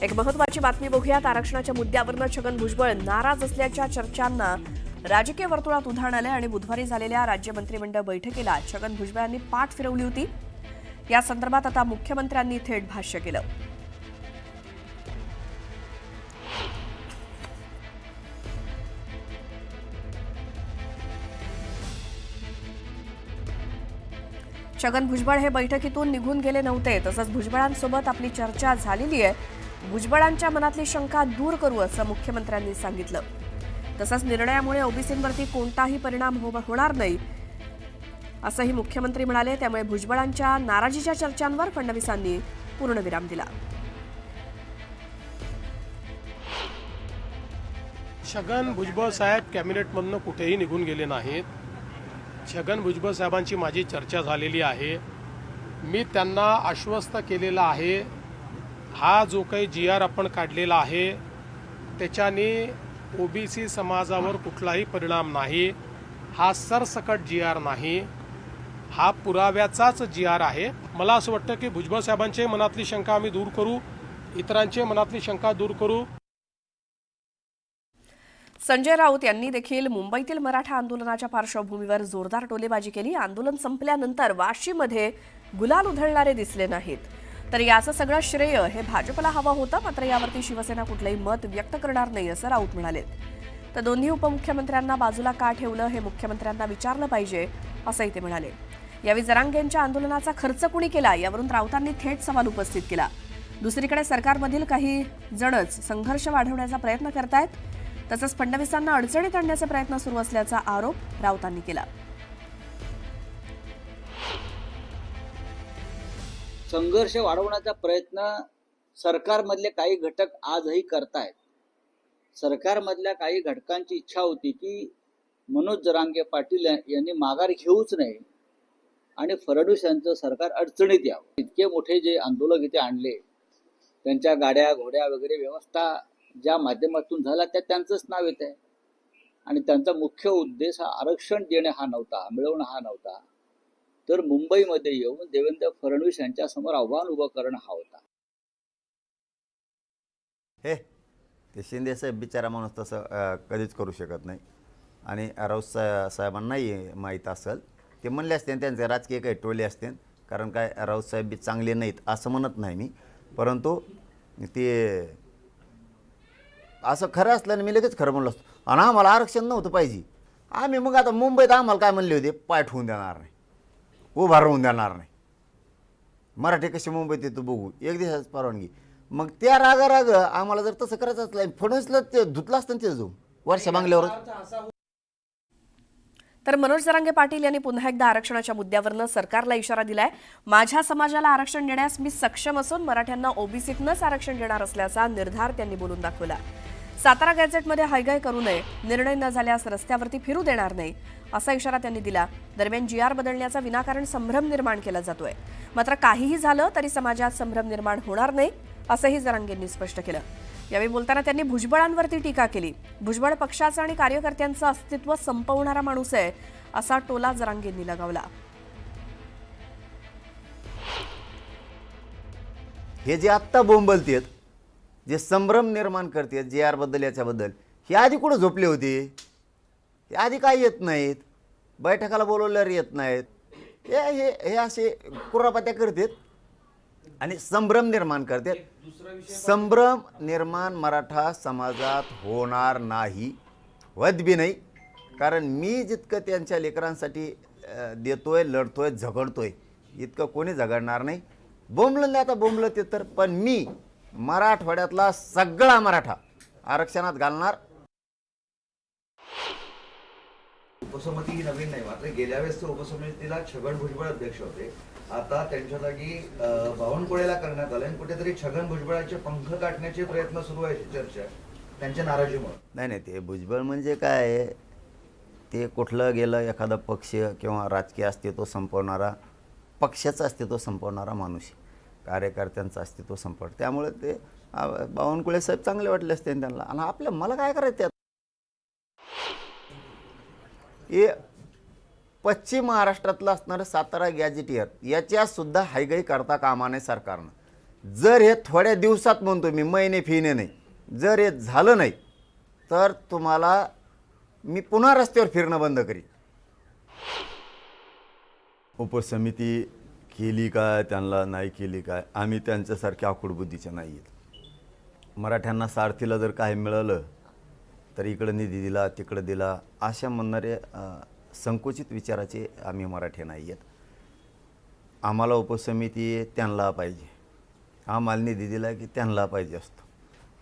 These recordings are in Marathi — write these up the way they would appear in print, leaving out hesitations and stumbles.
एक महत्त्वाची बातमी बघूयात। आरक्षणाच्या मुद्द्यावरून छगन भुजबळ नाराज असल्याच्या चर्चांना राजकीय वर्तुळात उधाण आले आणि बुधवारी झालेल्या राज्य मंत्रिमंडळ बैठकीला छगन भुजबळांनी पाठ फिरवली होती। या संदर्भात आता मुख्यमंत्र्यांनी थेट भाष्य केलं। छगन भुजबळ हे बैठकीतून निघून गेले नव्हते, तसंच भुजबळांसोबत आपली चर्चा झालेली आहे। भुजबळांच्या मनातली शंका दूर करू असं मुख्यमंत्र्यांनी सांगितलं। तसंच निर्णयामुळे ओबीसींवरती कोणताही परिणाम होणार नाही असंही मुख्यमंत्री म्हणाले। त्यामुळे भुजबळांच्या नाराजीच्या चर्चांवर फडणवीसांनी पूर्णविराम दिला। छगन भुजबळ साहेब कॅबिनेटमधून कुठेही निघून गेले नाहीत। छगन भुजबळ साहेबांची माझी चर्चा झालेली आहे। मी त्यांना आश्वस्त केलेलं आहे, हा जो काही GR आपण काढलेला आहे त्याच्याने ओबीसी समाजावर कुठलाही परिणाम नाही। हा सरसकट GR नाही, हा पुराव्याचाच GR आहे। मला असं वाटतं की भुजबळ साहेबांच्या मनातली शंका आम्ही दूर करू, इतरांच्या मनातली शंका दूर करू। संजय राऊत यांनी देखील मुंबईतील मराठा आंदोलनाच्या पार्श्वभूमीवर जोरदार टोलेबाजी केली। आंदोलन संपल्यानंतर वाशीमध्ये गुलाल उधळणारे दिसले नाहीत, तर याचं सगळं श्रेय हे भाजपला हवं होतं। मात्र यावरती शिवसेना कुठलंही मत व्यक्त करणार नाही असं राऊत म्हणाले। तर दोन्ही उपमुख्यमंत्र्यांना बाजूला का ठेवलं हे मुख्यमंत्र्यांना विचारलं पाहिजे असंही ते म्हणाले। यावेळी जरांगेंच्या आंदोलनाचा खर्च कुणी केला यावरून राऊतांनी थेट सवाल उपस्थित केला। दुसरीकडे सरकारमधील काही जणच संघर्ष वाढवण्याचा प्रयत्न करतायत, तसंच फडणवीसांना अडचणीत आणण्याचे प्रयत्न सुरू असल्याचा आरोप राऊतांनी केला। संघर्ष वाढवण्याचा प्रयत्न सरकारमधले काही घटक आजही करतायत। सरकारमधल्या काही घटकांची इच्छा होती की मनोज जरांगे पाटील यांनी माघार घेऊच नये आणि फडणवीस यांचं सरकार अडचणीत यावं। इतके मोठे जे आंदोलक इथे आणले, त्यांच्या गाड्या घोड्या वगैरे व्यवस्था ज्या माध्यमातून झाला त्या त्यांचंच नाव येत आहे आणि त्यांचा मुख्य उद्देश हा आरक्षण देणे हा नव्हता, मिळवणं हा नव्हता, तर मुंबईमध्ये येऊन देवेंद्र फडणवीस यांच्या समोर आव्हान उभं करणं हा होता। हे ते शिंदे साहेब बिचारा माणूस तसं कधीच करू शकत नाही आणि राऊत साहेबांनाही माहीत असेल, ते म्हणले असते त्यांचे राजकीय काही टोले असते। कारण काय राऊत साहेब बी चांगले नाहीत असं म्हणत नाही मी, परंतु ते असं खरं असल्याने मी लगेच खरं म्हणलो असतो। आणि आम्हाला आरक्षण नव्हतं पाहिजे, आम्ही मग आता मुंबईत आम्हाला काय म्हणले होते, पाय ठेवून देणार नाही, उभा राहून देणार नाही, मराठी कशी मुंबईत येतो बघू, एक दिवसाची परवानगी। मग त्या राग आम्हाला जर तसं करायचं असलं फडणवीसला ते धुतलं असतं ते जो वर्षा बांगल्यावर। तर मनोज जरांगे पाटील यांनी पुन्हा एकदा आरक्षणाच्या मुद्द्यावरनं सरकारला इशारा दिलाय। माझ्या समाजाला आरक्षण देण्यास मी सक्षम असून मराठ्यांना ओबीसीतनंच आरक्षण देणार असल्याचा निर्धार त्यांनी बोलून दाखवला। सातारा गॅझेटमध्ये हायगाय करू नये, निर्णय न झाल्यास रस्त्यावरती फिरू देणार नाही असा इशारा त्यांनी दिला। दरम्यान GR बदलण्याचा विनाकारण संभ्रम निर्माण केला जातोय, मात्र काहीही झालं तरी समाजात संभ्रम निर्माण होणार नाही असंही जरांगेंनी स्पष्ट केलं। यावेळी बोलताना त्यांनी भुजबळांवरती टीका केली। भुजबळ पक्षाचं आणि कार्यकर्त्यांचं अस्तित्व संपवणारा माणूस आहे असा टोला जरांगेंनी लगावला। हे जे आत्ता बोंबलतेत, जे संभ्रम निर्माण करतात GR बद्दल याच्याबद्दल, हे आधी कुठं झोपले होते? हे आधी काय येत नाहीत, बैठकाला बोलवल्यावर येत नाहीत, हे असे कुरापात्या करतात आणि संभ्रम निर्माण करतात। संभ्रम निर्माण मराठा समाजात होणार नाही, होत बी नाही। कारण मी जितकं त्यांच्या लेकरांसाठी देतोय, लढतोय, झगडतोय, इतकं कोणी झगडणार नाही। बोंबलं नाही आता बोंबलं ते तर, पण मी मराठवाड्यातला सगळा मराठा आरक्षणात घालणार। उपसमिती ही नवीन नाही, मात्र गेल्या वेळेस उपसमितीला छगन भुजबळ अध्यक्ष होते, आता त्यांच्या जागी बावनकुळेला करण्यात आलं। कुठेतरी छगन भुजबळाचे पंख गाठण्याचे प्रयत्न सुरू आहे चर्चा त्यांच्या नाराजीमुळे। नाही, ते भुजबळ म्हणजे काय, ते कुठलं गेलं एखादा पक्ष किंवा राजकीय अस्तित्व संपवणारा, पक्षाचं अस्तित्व संपवणारा माणूस, कार्यकर्त्यांचं अस्तित्व संपवणार। त्यामुळे ते बावनकुळे साहेब चांगले वाटले असते त्यांना। आणि आपल्या मला काय करायचं, हे पश्चिम महाराष्ट्रातलं असणारं सातारा गॅझेटियर याच्यासुद्धा हायगाई करता कामा नये सरकारनं। जर हे थोड्या दिवसात म्हणतो मी, महिने फिने नाही, जर हे झालं नाही तर तुम्हाला मी पुन्हा रस्त्यावर फिरणं बंद करीन. उपसमिती केली काय, त्यांना नाही केली काय, आम्ही त्यांच्यासारख्या आकुडबुद्धीचे नाही आहेत. मराठ्यांना सारथीला जर काय मिळालं तर इकडं निधी दिला, तिकडं दिला, अशा म्हणणारे संकुचित विचाराचे आम्ही मराठी नाही आहेत. आम्हाला उपसमिती त्यांना पाहिजे, आम्हाला निधी दिला की त्यांना पाहिजे असतो,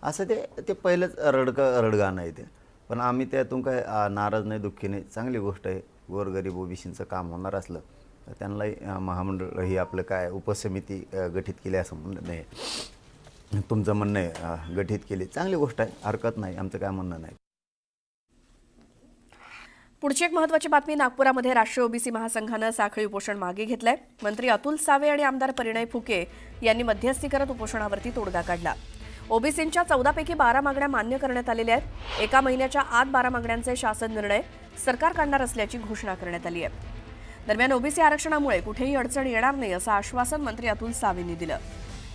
असं ते पहिलंच रडगाणं आहे ते. पण आम्ही त्यातून काय नाराज नाही, दुःखी नाही. चांगली गोष्ट आहे. गोरगरीब ओबीसींचं काम होणार असलं तर त्यांनाही महामंडळ ही आपलं काय उपसमिती गठीत केली असं म्हणणं नाही. तुमचं म्हणणं आहे गठीत केली, चांगली गोष्ट आहे, हरकत नाही, आमचं काय म्हणणं नाही. पुढची एक महत्त्वाची बातमी. नागपुरामध्ये राष्ट्रीय ओबीसी महासंघानं साखळी उपोषण मागे घेतलंय. मंत्री अतुल सावे आणि आमदार परिणय फुके यांनी मध्यस्थी करत उपोषणावरती तोडगा काढला. ओबीसींच्या 14 पैकी 12 मागण्या मान्य करण्यात आलेल्या आहेत. एका महिन्याच्या आत 12 मागण्यांचे शासन निर्णय सरकार काढणार असल्याची घोषणा करण्यात आली आहे. दरम्यान ओबीसी आरक्षणामुळे कुठेही अडचण येणार नाही असं आश्वासन मंत्री अतुल सावेंनी दिलं.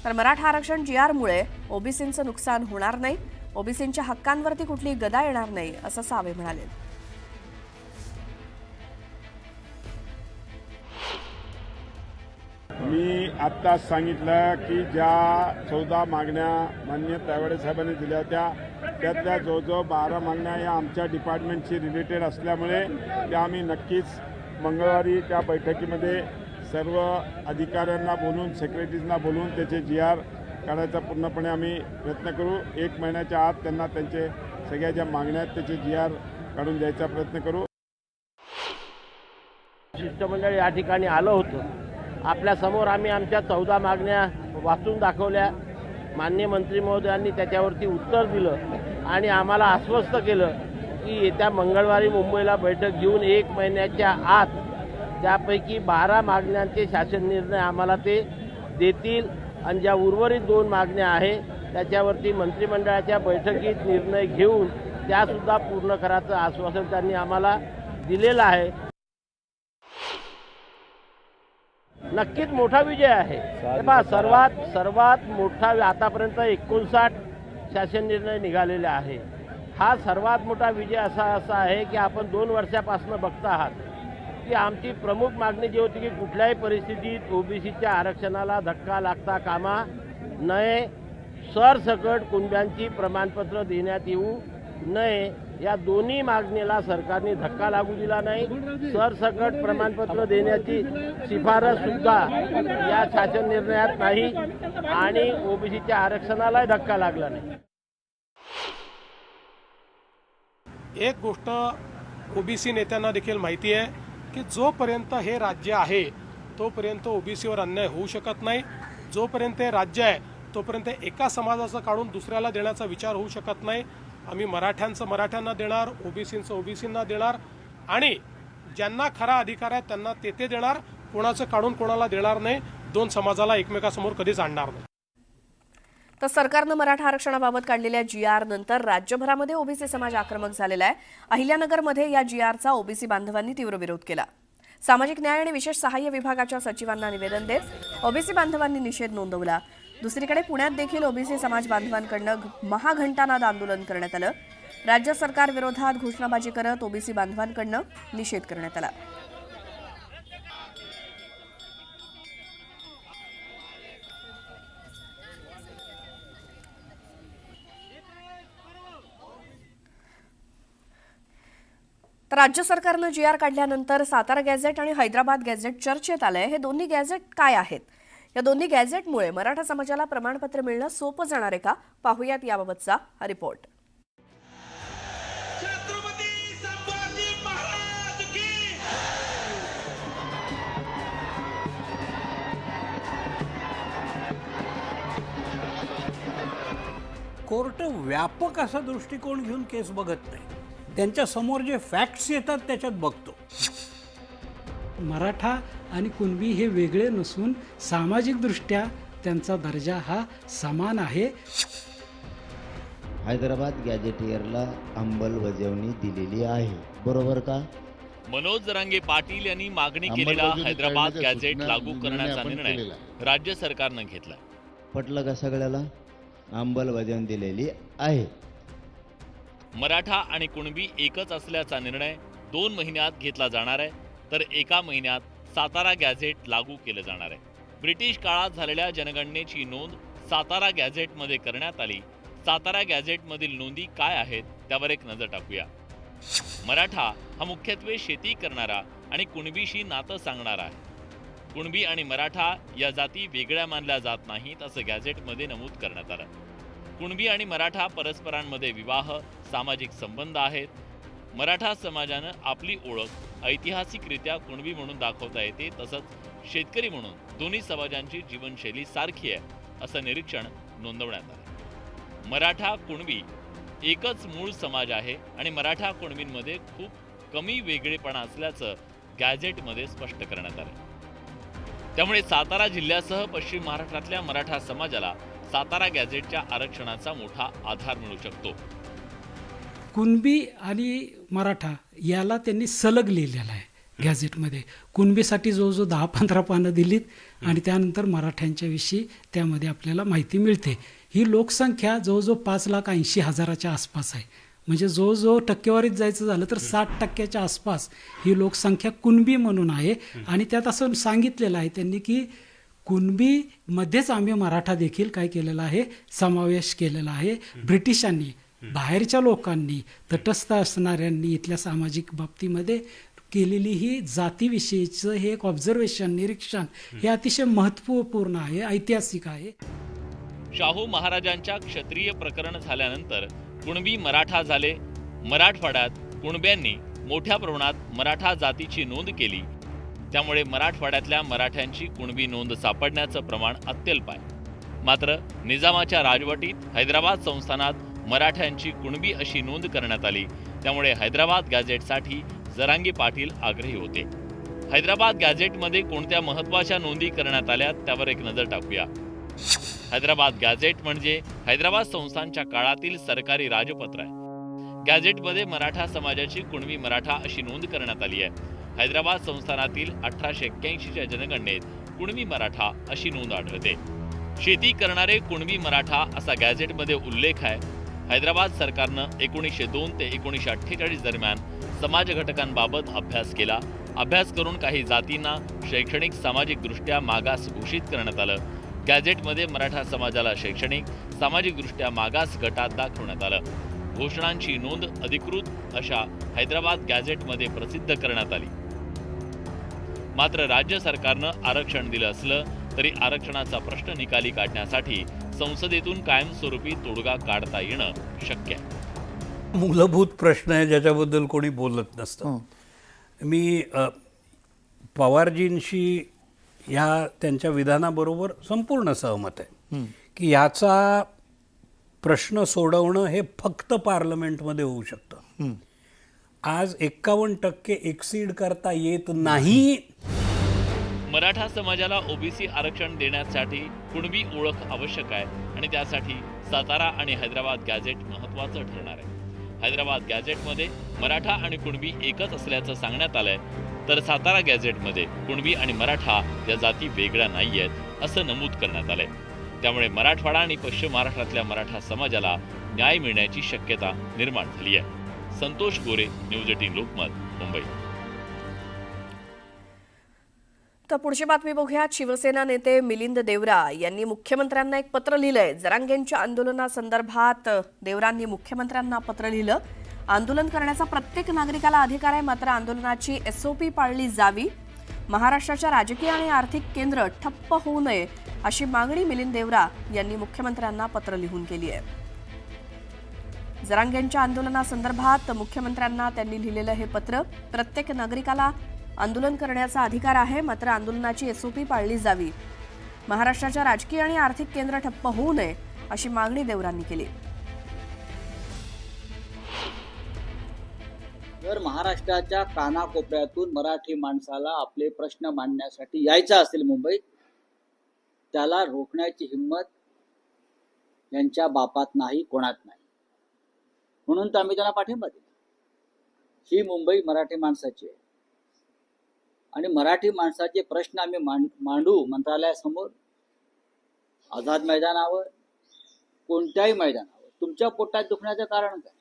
तर मराठा आरक्षण GRमुळे ओबीसींचं नुकसान होणार नाही, ओबीसींच्या हक्कांवरती कुठली गदा येणार नाही असं सावे म्हणाले. मी आत्ताच सांगितलं की ज्या 14 मागण्या माननीय तायवाडे साहेबांनी दिल्या होत्या त्यातल्या जवळजवळ 12 मागण्या या आमच्या डिपार्टमेंटशी रिलेटेड असल्यामुळे त्या आम्ही नक्कीच मंगळवारी त्या बैठकीमध्ये सर्व अधिकाऱ्यांना बोलून, सेक्रेटरीजना बोलून त्याचे GR काढायचा पूर्णपणे आम्ही प्रयत्न करू. 1 महिन्याच्या आत त्यांना त्यांचे सगळ्या ज्या मागण्या आहेत त्याचे GR काढून द्यायचा प्रयत्न करू. शिष्टमंडळ या ठिकाणी आलं होतं. आपल्या समोर आम्ही आमच्या 14 मागण्या वाचून दाखवल्या. माननीय मंत्री महोदयांनी त्याच्यावरती उत्तर दिलं आणि आम्हाला आश्वस्त केलं की येत्या मंगळवारी मुंबईला बैठक घेऊन 1 महिन्याच्या आत त्यापैकी 12 मागण्यांचे शासन निर्णय आम्हाला ते देतील आणि ज्या उर्वरित 2 मागण्या आहे त्याच्यावरती मंत्रिमंडळाच्या बैठकीत निर्णय घेऊन त्यासुद्धा पूर्ण करायचं आश्वासन त्यांनी आम्हाला दिलेलं आहे. नक्कीच मोठा विजय आहे. सर्वात मोठा आतापर्यंत 59 शासन निर्णय निघालेले आहे. हा सर्वात मोठा विजय असा आहे की आपण 2 वर्षापासून बघता आहात की आमची प्रमुख मागणी जी होती की कुठल्याही परिस्थितीत ओबीसीच्या आरक्षणाला धक्का लागता कामा नये, सरसकट कुणब्यांची प्रमाणपत्र देण्यात येऊ नये, या दोन्ही मागणीला सरकारने धक्का लागू दिला नाही. सरसकट प्रमाणपत्र देण्याची शिफारस सुद्धा या शासन निर्णयात नाही आणि ओबीसीच्या आरक्षणाला धक्का लागला नाही. एक गोष्ट ओबीसी नेत्यांना देखील माहिती आहे की जोपर्यंत हे राज्य आहे तोपर्यंत ओबीसीवर अन्याय होऊ शकत नाही. जोपर्यंत हे राज्य आहे तोपर्यंत एका समाजाचं काढून दुसऱ्याला देण्याचा विचार होऊ शकत नाही. आम्ही मराठ्यांचं मराठ्यांना देणार, ओबीसींचं ओबीसींना देणार आणि ज्यांना खरा अधिकार आहे त्यांना ते देणार. कोणाचं काढून कोणाला देणार नाही. 2 समाजाला एकमेकासमोर कधीच आणणार नाही. तर सरकारनं मराठा आरक्षणाबाबत काढलेल्या GR नंतर राज्यभरामध्ये ओबीसी समाज आक्रमक झालेला आहे. अहिल्यानगरमध्ये या GRचा ओबीसी बांधवांनी तीव्र विरोध केला. सामाजिक न्याय आणि विशेष सहाय्य विभागाच्या सचिवांना निवेदन देत ओबीसी बांधवांनी निषेध नोंदवला. दुसरीकडे पुण्यात देखील ओबीसी समाज बांधवांकडनं महाघंटानाद आंदोलन करण्यात आलं. राज्य सरकार विरोधात घोषणाबाजी करत ओबीसी बांधवांकडनं निषेध करण्यात आला. तर राज्य सरकारनं GR काढल्यानंतर सातारा गॅझेट आणि हैदराबाद गॅझेट चर्चेत आलंय. हे दोन्ही गॅझेट काय आहेत? या दोन्ही गॅझेटमुळे मराठा समाजाला प्रमाणपत्र मिळणं सोपं जाणार आहे का? पाहूयात याबाबतचा हा रिपोर्ट. कोर्ट व्यापक असा दृष्टिकोन घेऊन केस बघत नाही. त्यांच्या समोर जे फॅक्ट्स येतात त्याच्यात बघतो. मराठा आणि कुणबी हे वेगळे नसून सामाजिकदृष्ट्या त्यांचा दर्जा हा समान आहे. हैदराबाद गॅझेटियरला अंमलबजावणी दिलेली आहे, बरोबर का? मनोज जरांगे पाटील यांनी मागणी केलेला हैदराबाद गॅझेट लागू करण्याचा निर्णय राज्य सरकारनं घेतला. पटलं का सगळ्याला? अंमलबजावणी दिलेली आहे. मराठा आणि कुणबी एकच असल्याचा निर्णय 2 महिन्यात घेतला जाणार आहे, तर 1 महिन्यात सातारा गॅझेट लागू केलं जाणार आहे. ब्रिटिश काळात झालेल्या जनगणनेची नोंद सातारा गॅझेटमध्ये करण्यात आली. सातारा गॅझेटमधील नोंदी काय आहेत त्यावर एक नजर टाकूया. मराठा हा मुख्यत्वे शेती करणारा आणि कुणबीशी नातं सांगणारा आहे. कुणबी आणि मराठा या जाती वेगळ्या मानल्या जात नाहीत असं गॅझेटमध्ये नमूद करण्यात आलं. कुणबी आणि मराठा परस्परांमध्ये विवाह, सामाजिक संबंध आहेत. मराठा समाजानं आपली ओळख ऐतिहासिकरित्या कुणबी म्हणून दाखवता येते, तसंच शेतकरी म्हणून दोन्ही समाजांची जीवनशैली सारखी आहे असं निरीक्षण नोंदवण्यात आलं. मराठा कुणबी एकच मूळ समाज आहे आणि मराठा कुणबींमध्ये खूप कमी वेगळेपणा असल्याचं गॅझेटमध्ये स्पष्ट करण्यात आलं. त्यामुळे सातारा जिल्ह्यासह पश्चिम महाराष्ट्रातल्या मराठा समाजाला सातारा गॅझेटच्या आरक्षणाचा मोठा आधार मिळू शकतो. कुणबी आणि मराठा याला त्यांनी सलग लिहिलेला आहे गॅझेटमध्ये. कुणबीसाठी जवळजवळ 10-15 पानं दिलीत आणि त्यानंतर मराठ्यांच्या विषयी त्यामध्ये आपल्याला माहिती मिळते. ही लोकसंख्या जवळजवळ 5,80,000 आसपास आहे. म्हणजे जवळजवळ टक्केवारीत जायचं झालं तर 60% आसपास ही लोकसंख्या कुणबी म्हणून आहे. आणि त्यात असं सांगितलेलं आहे त्यांनी की कुणबीमध्येच आम्ही मराठा देखील काय केलेला आहे, समावेश केलेला आहे. ब्रिटिशांनी, बाहेरच्या लोकांनी, तटस्थ असणाऱ्यांनी इथल्या सामाजिक बाबतीमध्ये केलेली ही जातीविषयीचं हे एक ऑब्झर्वेशन, निरीक्षण हे अतिशय महत्त्वपूर्ण आहे, ऐतिहासिक आहे. शाहू महाराजांच्या क्षत्रिय प्रकरण झाल्यानंतर कुणबी मराठा झाले. मराठवाड्यात कुणब्यांनी मोठ्या प्रमाणात मराठा जातीची नोंद केली. त्यामुळे मराठवाड्यातल्या मराठ्यांची कुणबी नोंद सापडण्याचं प्रमाण अत्यल्प आहे. मात्र निजामाच्या राजवटीत हैदराबाद संस्थानात मराठ्यांची कुणबी अशी नोंद करण्यात आली. त्यामुळे हैदराबाद गॅझेटसाठी जरांगे पाटील आग्रही होते. हैदराबाद गॅझेटमध्ये कोणत्या महत्त्वाच्या नोंदी करण्यात आल्या त्यावर एक नजर टाकूया. हैदराबाद गॅझेट म्हणजे हैदराबाद संस्थानच्या काळातील सरकारी राजपत्र आहे. गॅझेटमध्ये मराठा समाजाची कुणबी मराठा अशी नोंद करण्यात आली आहे. हैदराबाद संस्थानातील 1881च्या जनगणनेत कुणबी मराठा अशी नोंद आढळते. शेती करणारे कुणबी मराठा असा गॅझेटमध्ये उल्लेख आहे. हैदराबाद सरकारनं 1902 ते 1948 दरम्यान समाज घटकांबाबत अभ्यास केला. अभ्यास करून काही जातींना शैक्षणिक सामाजिकदृष्ट्या मागास घोषित करण्यात आलं. गॅझेटमध्ये मराठा समाजाला शैक्षणिक सामाजिकदृष्ट्या मागास गटात दाखवण्यात आलं. घोषणांची नोंद अधिकृत अशा हैदराबाद गॅझेटमध्ये प्रसिद्ध करण्यात आली. मात्र राज्य सरकारनं आरक्षण दिलं असलं तरी आरक्षणाचा प्रश्न निकाली काढण्यासाठी संसदेतून कायमस्वरूपी तोडगा काढता येणं शक्य आहे. मूलभूत प्रश्न आहे ज्याच्याबद्दल कोणी बोलत नसतं. मी पवारजींशी ह्या त्यांच्या विधानाबरोबर संपूर्ण सहमत आहे की याचा प्रश्न सोडवणं हे फक्त पार्लमेंटमध्ये होऊ शकतं. आज 51% एक्सीड करता येत नाही. मराठा समाजाला ओबीसी आरक्षण देण्यासाठी कुणबी ओळख आवश्यक आहे आणि त्यासाठी सातारा आणि हैदराबाद गॅझेट महत्त्वाचं ठरणार आहे. हैदराबाद गॅझेटमध्ये मराठा आणि कुणबी एकच असल्याचं सांगण्यात आलंय, तर सातारा गॅझेटमध्ये कुणबी आणि मराठा या जाती वेगळ्या नाही आहेत असं नमूद करण्यात आलंय. त्यामुळे मराठवाडा आणि पश्चिम महाराष्ट्रातल्या मराठा समाजाला न्याय मिळण्याची शक्यता निर्माण झाली आहे. संतोष गोरे, न्यूज 18 लोकमत, मुंबई. तर पुढची बातमी बघूयात. शिवसेना नेते मिलिंद देवरा यांनी मुख्यमंत्र्यांना एक पत्र लिहिलंय. जरांगेंच्या आंदोलनासंदर्भात देवरांनी मुख्यमंत्र्यांना पत्र लिहिलं. आंदोलन करण्याचा प्रत्येक नागरिकाला अधिकार आहे, मात्र आंदोलनाची SOP पाळली जावी. महाराष्ट्राच्या राजकीय आणि आर्थिक केंद्र ठप्प होऊ नये अशी मागणी मिलिंद देवरा यांनी मुख्यमंत्र्यांना पत्र लिहून केली आहे. जरांगेंच्या आंदोलनासंदर्भात मुख्यमंत्र्यांना त्यांनी लिहिलेलं हे पत्र. प्रत्येक नागरिकाला आंदोलन करण्याचा अधिकार आहे, मात्र आंदोलनाची SOP पाळली जावी. महाराष्ट्राच्या राजकीय आणि आर्थिक केंद्र ठप्प होऊ नये अशी मागणी देवरांनी केली. जर महाराष्ट्राच्या कानाकोपऱ्यातून मराठी माणसाला आपले प्रश्न मांडण्यासाठी यायचं असेल मुंबईत, त्याला रोखण्याची हिंमत यांच्या बापात नाही, कोणात नाही. म्हणून तर आम्ही त्यांना पाठिंबा दिला. ही मुंबई मराठी माणसाची आहे आणि मराठी माणसाचे प्रश्न आम्ही मांडू मंत्रालयासमोर. आझाद मैदानावर, कोणत्याही मैदानावर तुमच्या पोटात दुखण्याचं कारण काय?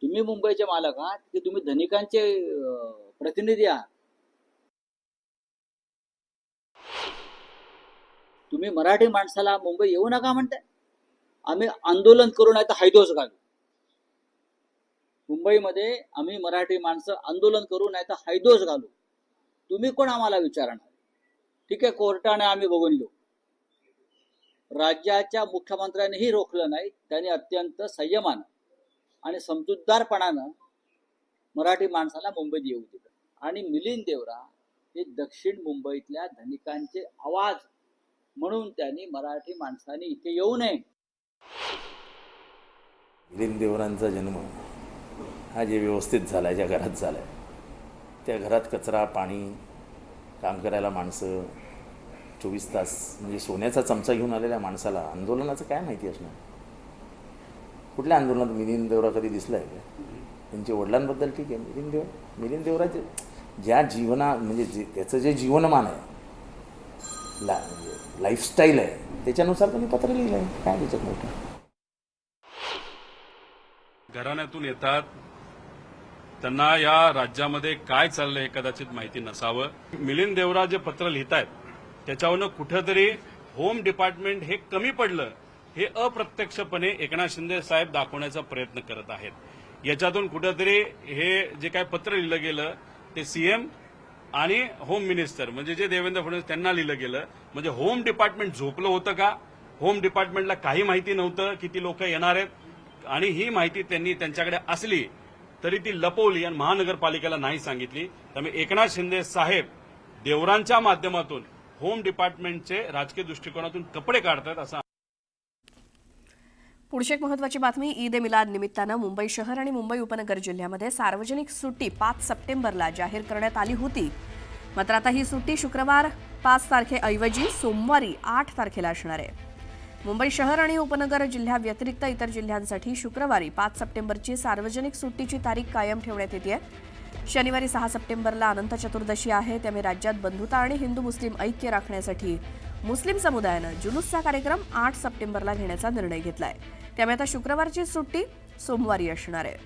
तुम्ही मुंबईचे मालक आहात की तुम्ही धनिकांचे प्रतिनिधी आहात? तुम्ही मराठी माणसाला मुंबई येऊ नका म्हणताय. आम्ही आंदोलन करू नाही तर हैदोस घालू. मुंबईमध्ये आम्ही मराठी माणसं आंदोलन करू नाही तर हैदोस घालू. तुम्ही कोण आम्हाला विचारणार? ठीक आहे, कोर्टाने आम्ही बघून घेऊ. राज्याच्या मुख्यमंत्र्यांनीही रोखलं नाही. त्यांनी अत्यंत संयमानं आणि समजूतदारपणानं मराठी माणसाला मुंबईत येऊ दिलं. आणि मिलिंद देवरा हे दक्षिण मुंबईतल्या धनिकांचे आवाज म्हणून त्यांनी मराठी माणसांनी इथे येऊ नये. मिलिंद देवरांचा जन्म हा जे व्यवस्थित झाला आहे, ज्या घरात झाला आहे, त्या घरात कचरा, पाणी, काम करायला माणसं, 24 तास म्हणजे सोन्याचा चमचा घेऊन आलेल्या माणसाला आंदोलनाचं काय माहिती असणार? कुठल्या आंदोलनात मिलिंद देवरा कधी दिसला आहे का? त्यांच्या वडिलांबद्दल ठीक आहे, मिलिंद देवराचे ज्या म्हणजे त्याचं जे जीवनमान आहे, लाईफस्टाईल आहे, त्याच्यानुसार त्यांनी पत्र लिहिलं आहे. काय त्याच्यात मोठं? घराण्यातून येतात, त्यांना या राज्यामध्ये काय चाललंय हे कदाचित माहिती नसावं. मिलिंद देवरा जे पत्र लिहितायत त्याच्यावरनं कुठंतरी होम डिपार्टमेंट हे कमी पडलं हे अप्रत्यक्षपणे एकनाथ शिंदे साहेब दाखवण्याचा प्रयत्न करत आहेत. याच्यातून कुठंतरी हे जे काय पत्र लिहिलं गेलं ते सीएम आणि होम मिनिस्टर म्हणजे जे देवेंद्र फडणवीस त्यांना लिहिलं गेलं. म्हणजे होम डिपार्टमेंट झोपलं होतं का? होम डिपार्टमेंटला काही माहिती नव्हतं किती लोक येणार आहेत, आणि ही माहिती त्यांनी त्यांच्याकडे असली तरी ती लपवली आणि महानगरपालिकेला नाही सांगितली. त्यामुळे एकनाथ शिंदे साहेब देवरांच्या माध्यमातून होम डिपार्टमेंटचे राजकीय दृष्टिकोनातून कपडे काढतात असं. पुढची एक महत्त्वाची बातमी. ईद ए मिलाद निमित्तानं मुंबई शहर आणि मुंबई उपनगर जिल्ह्यामध्ये सार्वजनिक सुट्टी 5 सप्टेंबरला जाहीर करण्यात आली होती. मात्र आता ही सुट्टी शुक्रवार 5 तारखेऐवजी सोमवारी 8 तारखेला असणार आहे. मुंबई शहर आणि उपनगर जिल्ह्याव्यतिरिक्त इतर जिल्ह्यांसाठी शुक्रवारी 5 सप्टेंबरची सार्वजनिक सुट्टीची तारीख कायम ठेवण्यात येते. शनिवारी 6 सप्टेंबरला अनंत चतुर्दशी आहे. त्यामुळे राज्यात बंधुता आणि हिंदू मुस्लिम ऐक्य राखण्यासाठी मुस्लिम समुदायानं जुलूसचा कार्यक्रम 8 सप्टेंबरला घेण्याचा निर्णय घेतलाय. त्यामुळे आता शुक्रवारची सुट्टी सोमवारी असणार आहे.